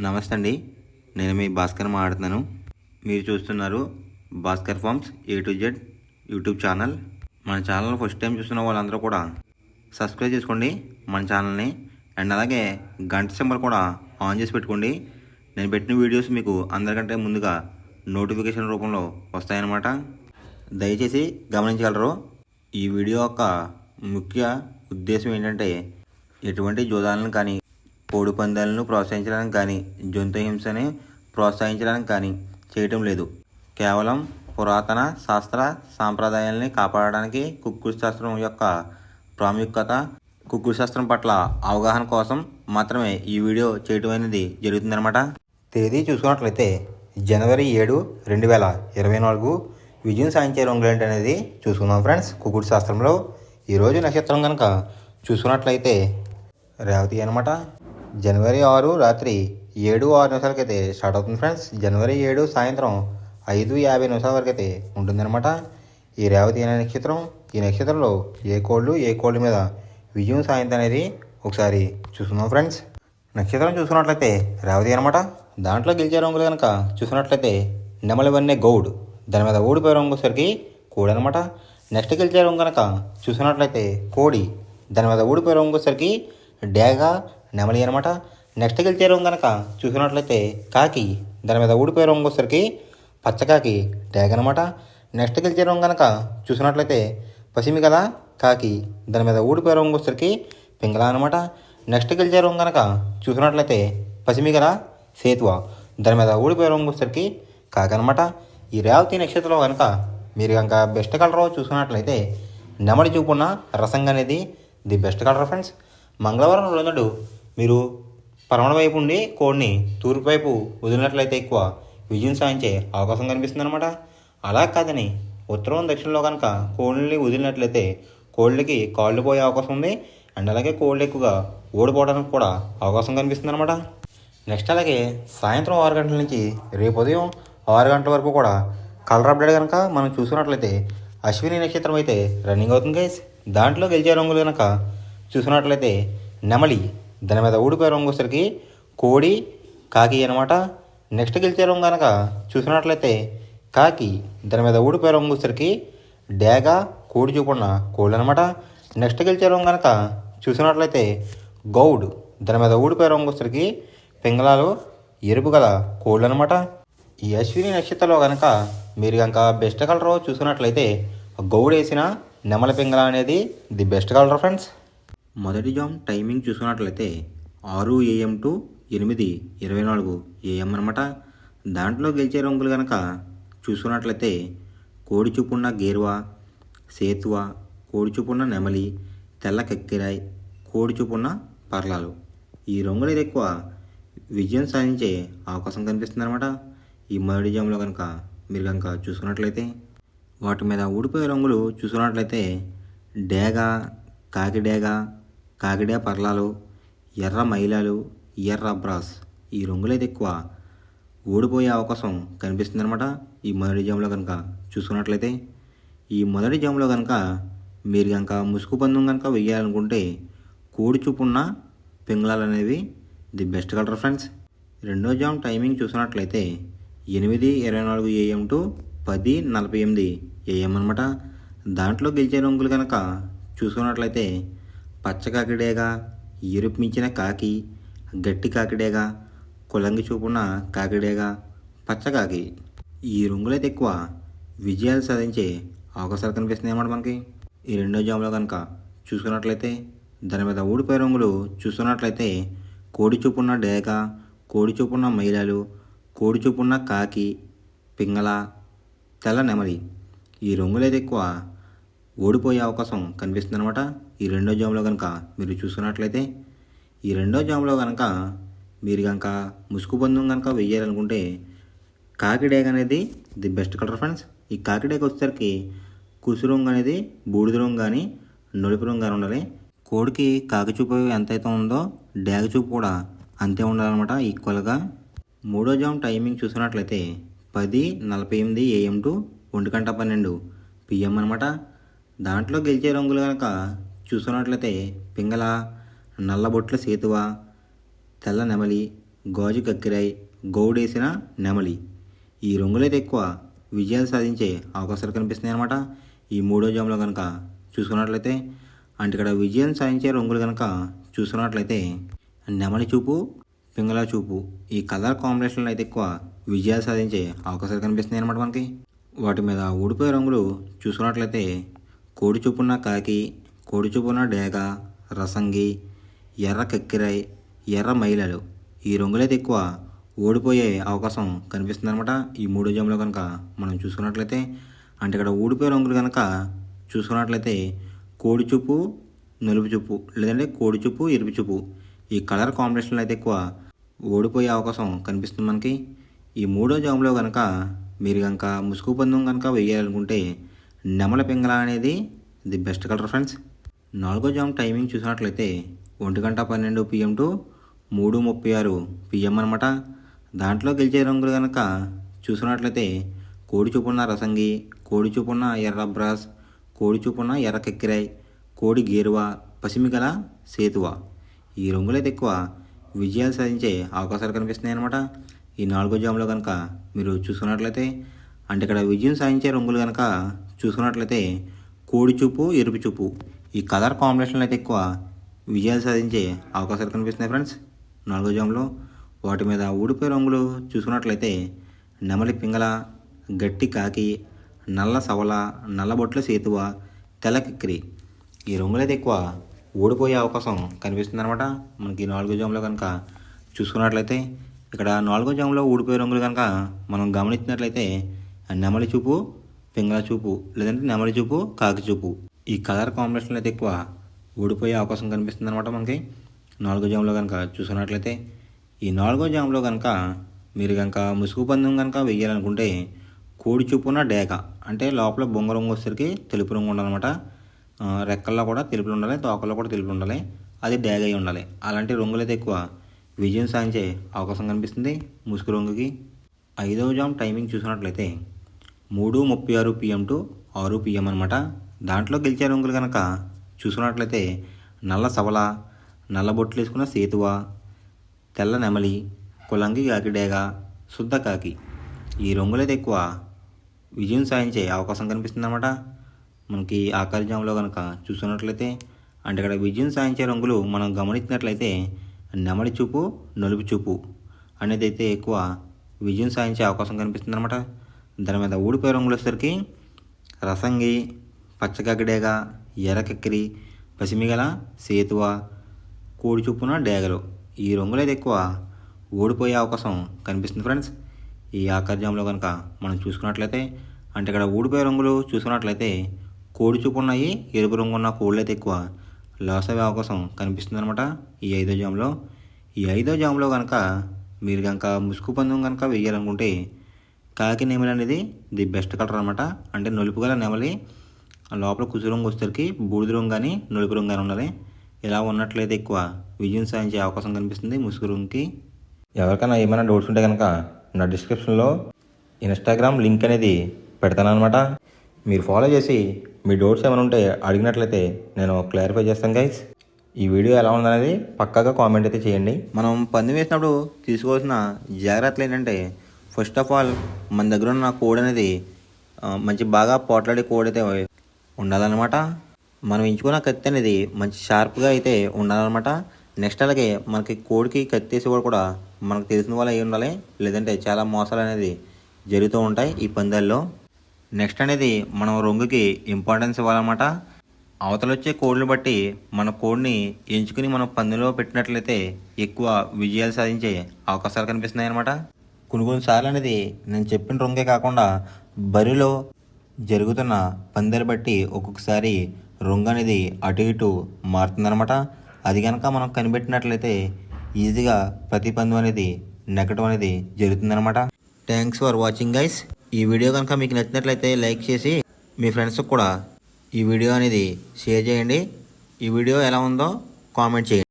నమస్తే అండి. నేను మీ భాస్కర్ మాట్లాడుతున్నాను. మీరు చూస్తున్నారు Bhaskar farms A to Z YouTube channel. మన ఛానల్ ఫస్ట్ టైం చూస్తున్న వాళ్ళందరూ కూడా సబ్స్క్రైబ్ చేసుకోండి మన ఛానల్ని. అండ్ అలాగే గంట సింబల్ కూడా ఆన్ చేసి పెట్టుకోండి. నేను పెట్టిన వీడియోస్ మీకు అందరికంటే ముందుగా నోటిఫికేషన్ రూపంలో వస్తాయన్నమాట. దయచేసి గమనించగలరు. ఈ వీడియో యొక్క ముఖ్య ఉద్దేశం ఏంటంటే ఎటువంటి జోదాలను కానీ కోడి పందాలను ప్రోత్సహించడానికి కానీ జంతు హింసని ప్రోత్సహించడానికి కానీ చేయటం లేదు. కేవలం పురాతన శాస్త్ర సాంప్రదాయాల్ని కాపాడడానికి కుక్కుడు శాస్త్రం యొక్క ప్రాముఖ్యత, కుక్కుడు శాస్త్రం పట్ల అవగాహన కోసం మాత్రమే ఈ వీడియో చేయటం అనేది జరుగుతుందన్నమాట. తేదీ చూసుకున్నట్లయితే జనవరి 7, 2024 విజయం సాధించే రంగులేంటి అనేది చూసుకుందాం ఫ్రెండ్స్. కుక్కుడు శాస్త్రంలో ఈరోజు నక్షత్రం కనుక చూసుకున్నట్లయితే రేవతి అనమాట. జనవరి 6 రాత్రి 7:06 అయితే స్టార్ట్ అవుతుంది ఫ్రెండ్స్. జనవరి 7 సాయంత్రం 5:50 వరకు అయితే ఉంటుందన్నమాట ఈ రేవతి అనే నక్షత్రం. ఈ నక్షత్రంలో ఏ కోళ్ళు మీద విజయం సాయంత్రం అనేది ఒకసారి చూసుకుందాం ఫ్రెండ్స్. నక్షత్రం చూసుకున్నట్లయితే రేవతి అనమాట. దాంట్లో గెలిచే రంగులు కనుక చూసుకున్నట్లయితే నెమలి వన్నె గౌడ్, దాని మీద ఓడిపోయే రంగు వచ్చేసరికి కోడి అనమాట. నెక్స్ట్ గెలిచే రంగు కనుక చూసుకున్నట్లయితే కోడి, దాని మీద ఓడిపోయే రంగు వచ్చేసరికి డేగ నెమలి అనమాట. నెక్స్ట్ గెలిచే రంగు కనుక చూసుకున్నట్లయితే కాకి, దాని మీద ఊడిపోయే రంగు వచ్చేసరికి పచ్చకాకి డేగ అనమాట. నెక్స్ట్ గెలిచే రంగు కనుక చూసుకున్నట్లయితే పసిమిగల కాకి, దాని మీద ఊడిపోయే రంగు వచ్చేసరికి పింగళ అనమాట. నెక్స్ట్ గెలిచే రంగు కనుక చూసుకున్నట్లయితే పసిమిగల సేతువ, దాని మీద ఊడిపోయే రంగు వచ్చేసరికి కాకి అనమాట. ఈ రేవతి నక్షత్రంలో కనుక మీరు కనుక బెస్ట్ కలర్ చూసుకున్నట్లయితే నెమలి చూపున్న రసంగా అనేది ది బెస్ట్ కలర్ ఫ్రెండ్స్. మంగళవారం రోజు మీరు పరమణ వైపు ఉండి కోడిని తూర్పు వైపు వదిలినట్లయితే ఎక్కువ విజయం సాధించే అవకాశం కనిపిస్తుంది అనమాట. అలా కాదని ఉత్తరం దక్షిణంలో కనుక కోళ్ళని వదిలినట్లయితే కోళ్ళకి కాళ్ళు పోయే అవకాశం ఉంది. అండ్ అలాగే కోళ్ళు ఎక్కువగా ఓడిపోవడానికి కూడా అవకాశం కనిపిస్తుంది అనమాట. నెక్స్ట్ అలాగే సాయంత్రం 6 గంటల నుంచి రేపు ఉదయం 6 గంటల వరకు కూడా కలర్ అప్డేట్ కనుక మనం చూసుకున్నట్లయితే అశ్విని నక్షత్రం అయితే రన్నింగ్ అవుతుంది గైస్. దాంట్లో గెలిచే రంగులు కనుక చూసుకున్నట్లయితే నెమలి, దాని మీద ఊడిపోయే రంగు వచ్చేసరికి కోడి కాకి అనమాట. నెక్స్ట్ గెలిచే రంగు కనుక చూసుకున్నట్లయితే కాకి, దాని మీద ఊడిపోయే రంగు వచ్చేసరికి డేగ కోడి చూపున్న కోళ్ళు అనమాట. నెక్స్ట్ గెలిచే రంగు కనుక చూసుకున్నట్లయితే గౌడ్, దాని మీద ఊడిపోయే రంగు వచ్చేసరికి పింగళాలు ఎరుపు గల కోళ్ళు అనమాట. ఈ అశ్విని నక్షత్రంలో కనుక మీరు కనుక బెస్ట్ కలర్ చూసుకున్నట్లయితే గౌడ్ వేసిన నెమల పింగళ అనేది ది బెస్ట్ కలర్ ఫ్రెండ్స్. మొదటి జామ్ టైమింగ్ చూసుకున్నట్లయితే 6 AM to 8:24 AM అనమాట. దాంట్లో గెలిచే రంగులు కనుక చూసుకున్నట్లయితే కోడి చూపున్న గేరువా, సేతువ, కోడి చూపున్న నెమలి, తెల్ల కక్కిరాయ్, కోడి చూపున్న పర్లాలు. ఈ రంగులు ఎక్కువ విజయం సాధించే అవకాశం కనిపిస్తుంది అనమాట. ఈ మొదటి జామ్లో కనుక మీరు కనుక చూసుకున్నట్లయితే వాటి మీద ఊడిపోయే రంగులు చూసుకున్నట్లయితే డేగ, కాకిడేగ, కాకిడే పర్లాలు, ఎర్ర మైలాలు, ఎర్ర బ్రాస్. ఈ రంగులైతే ఎక్కువ ఓడిపోయే అవకాశం కనిపిస్తుంది అనమాట ఈ మొదటి జామ్లో కనుక చూసుకున్నట్లయితే. ఈ మొదటి జామ్లో కనుక మీరు కనుక ముసుగు పందెం కనుక వెయ్యాలనుకుంటే కోడి చూపున్న పింగళాలు అనేవి ది బెస్ట్ కలర్ ఫ్రెండ్స్. రెండో జామ్ టైమింగ్ చూసుకున్నట్లయితే 8:24 AM to 10:48 AM అనమాట. దాంట్లో గెలిచే రంగులు కనుక చూసుకున్నట్లయితే పచ్చకాకిడేగ, ఎరుపు మించిన కాకి, గట్టి కాకిడేగ, కులంగి చూపున్న కాకిడేగ, పచ్చకాకి. ఈ రంగులైతే ఎక్కువ విజయాలు సాధించే అవకాశాలు కనిపిస్తున్నాయి అన్నమాట మనకి. ఈ రెండో జామ్లో కనుక చూసుకున్నట్లయితే దాని మీద ఊడిపోయే రంగులు చూసుకున్నట్లయితే కోడి చూపున్న డేగ, కోడి చూపున్న మైలాలు, కోడి చూపున్న కాకి, పింగళ, తెల్ల నెమలి. ఈ రంగులైతే ఎక్కువ ఓడిపోయే అవకాశం కనిపిస్తుంది అనమాట ఈ రెండో జామ్లో కనుక మీరు చూసుకున్నట్లయితే. ఈ రెండో జామ్లో కనుక మీరు కనుక ముసుగు పందెం కనుక వెయ్యాలనుకుంటే కాకిడేగ అనేది ది బెస్ట్ కలర్ ఫ్రెండ్స్. ఈ కాకిడేగ వచ్చేసరికి కుసు రంగు అనేది బూడిద రంగు కానీ నలుపు రంగు కానీ ఉండాలి. కోడికి కాకి చూపు ఎంతైతే ఉందో డేగ చూపు కూడా అంతే ఉండాలన్నమాట ఈక్వల్గా. మూడో జామ్ టైమింగ్ చూసుకున్నట్లయితే 10:48 AM to 1:12 PM అనమాట. దాంట్లో గెలిచే రంగులు కనుక చూసుకున్నట్లయితే పింగళ, నల్లబొట్ల సేతువ, తెల్ల నెమలి, గాజు కక్కిరాయి, గౌడేసిన నెమలి. ఈ రంగులైతే ఎక్కువ విజయాలు సాధించే అవకాశాలు కనిపిస్తున్నాయి అన్నమాట. ఈ మూడో జాములో కనుక చూసుకున్నట్లయితే అంటే ఇక్కడ విజయం సాధించే రంగులు కనుక చూసుకున్నట్లయితే నెమలి చూపు, పింగళ చూపు ఈ కలర్ కాంబినేషన్లో అయితే ఎక్కువ విజయాలు సాధించే అవకాశాలు కనిపిస్తున్నాయి అన్నమాట మనకి. వాటి మీద ఊడిపోయే రంగులు చూసుకున్నట్లయితే కోడి చూపున్న కాకి, కోడి చూపున్న డేగ, రసంగి, ఎర్ర కక్కిరాయి, ఎర్ర మైలలు ఈ రంగులైతే ఎక్కువ ఓడిపోయే అవకాశం కనిపిస్తుంది అనమాట. ఈ మూడో జాములో కనుక మనం చూసుకున్నట్లయితే అంటే ఇక్కడ ఊడిపోయే రంగులు కనుక చూసుకున్నట్లయితే కోడి చూపు, నలుపు చూపు లేదంటే కోడి చూపు, ఎరుపు చూపు ఈ కలర్ కాంబినేషన్లో అయితే ఎక్కువ ఓడిపోయే అవకాశం కనిపిస్తుంది మనకి. ఈ మూడో జాములో కనుక మీరు కనుక ముసుగు పందెం కనుక వేయాలనుకుంటే నెమల పింగళ అనేది ది బెస్ట్ కలర్ ఫ్రెండ్స్. నాలుగో జామ్ టైమింగ్ చూసినట్లయితే 1:12 PM టు 3:36 PM అనమాట. దాంట్లో గెలిచే రంగులు కనుక చూసినట్లయితే కోడి చూపున్న రసంగి, కోడి చూపున్న ఎర్ర బ్రాస్, కోడి చూపున్న ఎర్ర కక్కిరాయి, కోడి గేరువ, పసిమిగల సేతువ ఈ రంగులైతే ఎక్కువ విజయాలు సాధించే అవకాశాలు కనిపిస్తున్నాయి అనమాట. ఈ నాలుగో జాములో కనుక మీరు చూసుకున్నట్లయితే అంటే ఇక్కడ విజయం సాధించే రంగులు కనుక చూసుకున్నట్లయితే కోడి చూపు, ఎరుపు చూపు ఈ కలర్ కాంబినేషన్లో అయితే ఎక్కువ విజయాలు సాధించే అవకాశాలు కనిపిస్తున్నాయి ఫ్రెండ్స్ నాలుగో జాములో. వాటి మీద ఊడిపోయే రంగులు చూసుకున్నట్లయితే నెమలి పింగళ, గట్టి కాకి, నల్ల సవల, నల్లబొట్ల సేతువ, తెల్ల కిక్కిరి ఈ రంగులైతే ఎక్కువ ఓడిపోయే అవకాశం కనిపిస్తుంది అనమాట మనకి నాలుగో జాములో కనుక చూసుకున్నట్లయితే. ఇక్కడ నాలుగో జాములో ఊడిపోయే రంగులు కనుక మనం గమనించినట్లయితే నెమలి చూపు, పింగళ చూపు లేదంటే నెమలి చూపు, కాకి చూపు ఈ కలర్ కాంబినేషన్లో అయితే ఎక్కువ ఓడిపోయే అవకాశం కనిపిస్తుంది అనమాట మనకి నాలుగో జాములో కనుక చూసుకున్నట్లయితే. ఈ నాలుగో జాములో కనుక మీరు కనుక ముసుగు పందెం కనుక వేయాలనుకుంటే కోడి చూపున డేక అంటే లోపల బొంగ రంగు వచ్చేసరికి తెలుపు రంగు ఉండాలన్నమాట. రెక్కల్లో కూడా తెలుపులు ఉండాలి, తోకల్లో కూడా తెలుపులు ఉండాలి, అది డేగ అయి ఉండాలి. అలాంటి రంగులు అయితే ఎక్కువ విజయం సాధించే అవకాశం కనిపిస్తుంది ముసుగు రంగుకి. ఐదవ జామ్ టైమింగ్ చూసినట్లయితే 3:36 PM టు 6 PM అనమాట. దాంట్లో గెలిచే రంగులు కనుక చూసుకున్నట్లయితే నల్ల సవల, నల్ల బొట్లు వేసుకున్న సేతువ, తెల్ల నెమలి, కులంగి కాకి డేగ, శుద్ధ కాకి ఈ రంగులైతే ఎక్కువ విజయం సాధించే అవకాశం కనిపిస్తుంది అన్నమాట మనకి ఆఖరి జాములో కనుక చూసుకున్నట్లయితే. అంటే ఇక్కడ విజయం సాధించే రంగులు మనం గమనించినట్లయితే నెమలి చూపు, నలుపు చూపు అనేది అయితే ఎక్కువ విజయం సాధించే అవకాశం కనిపిస్తుంది అనమాట. దాని మీద ఊడిపోయే రంగులు వచ్చేసరికి రసంగి, పచ్చగడ్డేగ, ఎర్రకెక్కిరి, పసిమిగల సేతువ, కోడి చూపున డేగలు ఈ రంగులైతే ఎక్కువ ఓడిపోయే అవకాశం కనిపిస్తుంది ఫ్రెండ్స్ ఈ ఆఖరి జాములో కనుక మనం చూసుకున్నట్లయితే. అంటే ఇక్కడ ఊడిపోయే రంగులు చూసుకున్నట్లయితే కోడి చూపు ఉన్నాయి, ఎరుపు రంగు ఉన్న కోళ్ళు అయితే ఎక్కువ లాస్ అయ్యే అవకాశం కనిపిస్తుంది అనమాట ఈ ఐదో జాములో. ఈ ఐదో జాములో కనుక మీరు కనుక ముసుగు పందెం కనుక వేయాలనుకుంటే కాకి నెమలి అనేది ది బెస్ట్ కలర్ అనమాట. అంటే నలుపు గల నెమలి లోపల కుసు రంగు వచ్చేసరికి బూడిద రంగు కానీ నలుపు రంగు కానీ ఉండాలి. ఇలా ఉన్నట్లయితే ఎక్కువ విజయం సాధించే అవకాశం కనిపిస్తుంది ముసుగు రంగుకి. ఎవరికైనా ఏమైనా డౌట్స్ ఉంటే కనుక నా డిస్క్రిప్షన్లో ఇన్స్టాగ్రామ్ లింక్ అనేది పెడతాను అనమాట. మీరు ఫాలో చేసి మీ డౌట్స్ ఏమైనా ఉంటే అడిగినట్లయితే నేను క్లారిఫై చేస్తాను గైస్. ఈ వీడియో ఎలా ఉందనేది పక్కాగా కామెంట్ అయితే చేయండి. మనం పందెం వేసినప్పుడు తీసుకోవాల్సిన జాగ్రత్తలు ఏంటంటే ఫస్ట్ ఆఫ్ ఆల్ మన దగ్గర ఉన్న కోడ్ అనేది మంచి బాగా పోట్లాడే కోడ్ అయితే ఉండాలన్నమాట. మనం ఎంచుకున్న కత్తి అనేది మంచి షార్ప్గా అయితే ఉండాలన్నమాట. నెక్స్ట్ అలాగే మనకి కోడికి కత్తి వేసేవాడు కూడా మనకు తెలిసిన వాళ్ళు అయి ఉండాలి, లేదంటే చాలా మోసాలు అనేది జరుగుతూ ఉంటాయి ఈ పందాల్లో. నెక్స్ట్ అనేది మనం రంగుకి ఇంపార్టెన్స్ ఇవ్వాలన్నమాట. అవతల వచ్చే కోడ్ని బట్టి మన కోడ్ని ఎంచుకుని మనం పందెంలో పెట్టినట్లయితే ఎక్కువ విజయాలు సాధించే అవకాశాలు కనిపిస్తున్నాయి అన్నమాట. కొన్నిసార్లు అనేది నేను చెప్పిన రంగే కాకుండా బరిలో జరుగుతున్న పందాలు బట్టి ఒక్కొక్కసారి రంగు అనేది అటు ఇటు మారుతుందన్నమాట. అది కనుక మనం కనిపెట్టినట్లయితే ఈజీగా ప్రతి పందెం అనేది నెగ్గడం అనేది జరుగుతుందన్నమాట. Thanks for watching guys. ఈ వీడియో కనుక మీకు నచ్చినట్లయితే లైక్ చేసి మీ ఫ్రెండ్స్కి కూడా ఈ వీడియో అనేది షేర్ చేయండి. ఈ వీడియో ఎలా ఉందో కామెంట్ చేయండి.